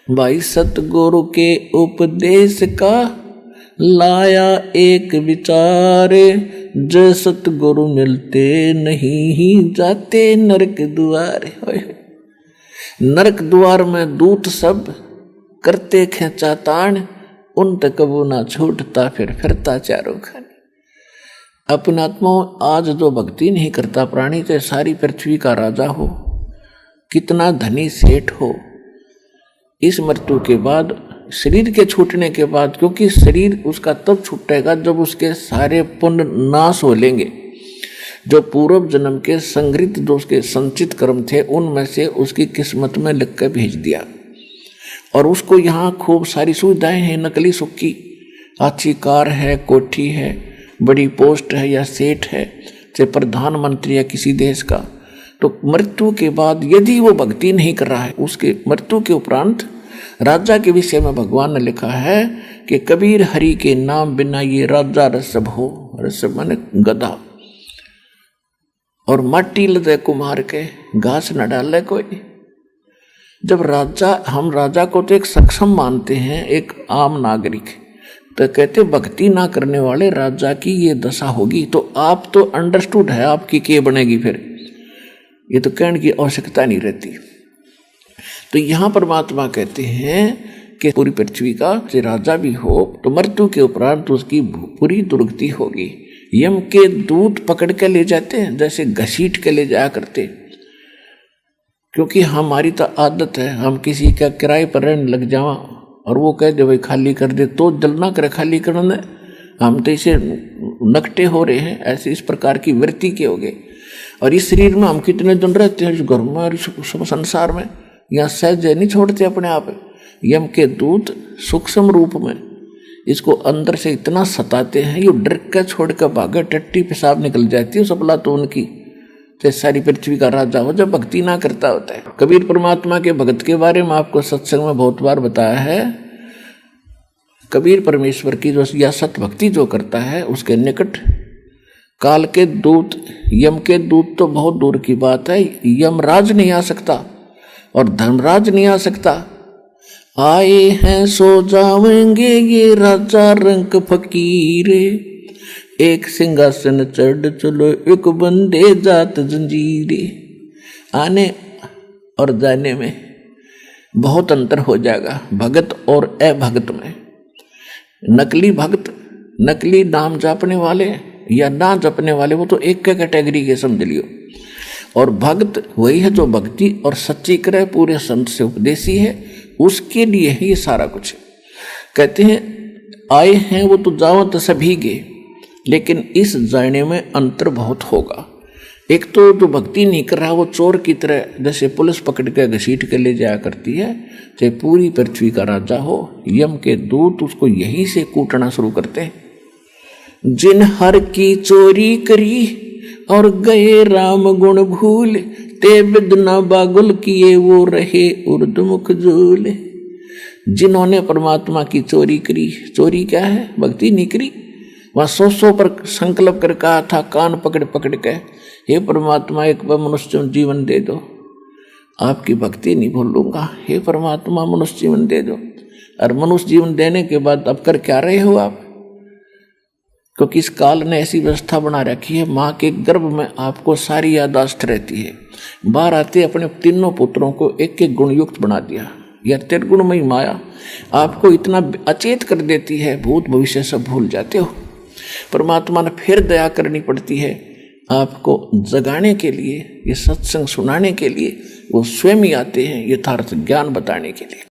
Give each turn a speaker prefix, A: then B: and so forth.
A: भाई सतगुरु के उपदेश का लाया एक विचार, जो सतगुरु मिलते नहीं ही जाते नरक द्वार। नरक द्वार में दूत सब करते खेचा ताण, उन तक वो ना छूटता फिर फिरता चारों खाने। अपने आत्मा आज जो भक्ति नहीं करता प्राणी, चाहे सारी पृथ्वी का राजा हो, कितना धनी सेठ हो, इस मृत्यु के बाद, शरीर के छूटने के बाद, क्योंकि शरीर उसका तब छूटेगा जब उसके सारे पुण्य नाश हो लेंगे। जो पूर्व जन्म के संग्रहित जो उसके संचित कर्म थे, उनमें से उसकी किस्मत में लिख कर भेज दिया, और उसको यहाँ खूब सारी सुविधाएं हैं, नकली सुख की, अच्छी कार है, कोठी है, बड़ी पोस्ट है, या सेठ है, चाहे प्रधानमंत्री है किसी देश का। तो मृत्यु के बाद यदि वो भक्ति नहीं कर रहा है, उसके मृत्यु के उपरांत राजा के विषय में भगवान ने लिखा है कि कबीर हरि के नाम बिना ये राजा रसभ हो। रसभ माने गधा, और माटी लदे कुम्हार के घास न डाले कोई। जब राजा, हम राजा को तो एक सक्षम मानते हैं, एक आम नागरिक, तो कहते भक्ति ना करने वाले राजा की ये दशा होगी। तो आप तो अंडरस्टूड है आपकी क्या बनेगी, फिर ये तो कहने की आवश्यकता नहीं रहती। तो यहाँ परमात्मा कहते हैं कि पूरी पृथ्वी का राजा भी हो तो मृत्यु के उपरांत उसकी पूरी दुर्गति होगी। यम के दूत पकड़ के ले जाते हैं, जैसे घसीट के ले जाया करते, क्योंकि हमारी तो आदत है, हम किसी का किराए पर रहने लग जावा और वो कह दे भाई खाली कर दे, तो जलना करे खाली करने, हम तो इसे नकटे हो रहे हैं। ऐसे इस प्रकार की वृत्ति के हो गए। और इस शरीर में हम कितने दिन रहते हैं, घर में और संसार में, यहाँ सहज नहीं छोड़ते अपने आप। यम के दूत सूक्ष्म रूप में इसको अंदर से इतना सताते हैं, ये डर के छोड़ कर भागे, टट्टी पेशाब निकल जाती है सबला तो उनकी, चाहे सारी पृथ्वी का राजा हो, जब भक्ति ना करता होता है। कबीर परमात्मा के भगत के बारे में आपको सत्संग में बहुत बार बताया है। कबीर परमेश्वर की जो या सत भक्ति जो करता है, उसके निकट काल के दूत, यम के दूत तो बहुत दूर की बात है, यमराज नहीं आ सकता और धर्मराज नहीं आ सकता। आए हैं सो जावेंगे ये राजा रंग फकीरे, एक सिंहासन चढ़ चलो एक बंदे जात जंजीरे। आने और जाने में बहुत अंतर हो जाएगा, भगत और अभगत में। नकली भक्त, नकली नाम जपने वाले या ना जपने वाले, वो तो एक कैटेगरी के समझ लियो। और भक्त वही है जो भक्ति और सच्ची करे, पूरे संत से उपदेशी है, उसके लिए ही ये सारा कुछ। कहते हैं आए हैं वो तो जावत सभी गे, लेकिन इस जाने में अंतर बहुत होगा। एक तो जो भक्ति नहीं कर रहा वो चोर की तरह, जैसे पुलिस पकड़ के घसीट के ले जाया करती है, चाहे पूरी पृथ्वी का राजा हो, यम के दूत उसको यहीं से कूटना शुरू करते हैं। जिन हर की चोरी करी और गए राम गुण भूल, ते बिदना बागुल किए वो रहे उर्दमुख झूल। जिन्होंने परमात्मा की चोरी करी, चोरी क्या है, भक्ति नहीं करी, वह सौ पर संकल्प कर कहा था, कान पकड़ पकड़ के, हे परमात्मा एक बार मनुष्य जीवन दे दो, आपकी भक्ति नहीं भूलूंगा, हे परमात्मा मनुष्य जीवन दे दो। और मनुष्य जीवन देने के बाद अब कर क्या रहे हो आप, क्योंकि इस काल ने ऐसी व्यवस्था बना रखी है, माँ के गर्भ में आपको सारी यादाश्त रहती है। बाहर आते अपने तीनों पुत्रों को एक एक गुणयुक्त बना दिया, यह त्रिगुणमयी माया आपको इतना अचेत कर देती है, भूत भविष्य सब भूल जाते हो। परमात्मा ने फिर दया करनी पड़ती है आपको जगाने के लिए, ये सत्संग सुनाने के लिए, वो स्वयं ही आते हैं यथार्थ ज्ञान बताने के लिए।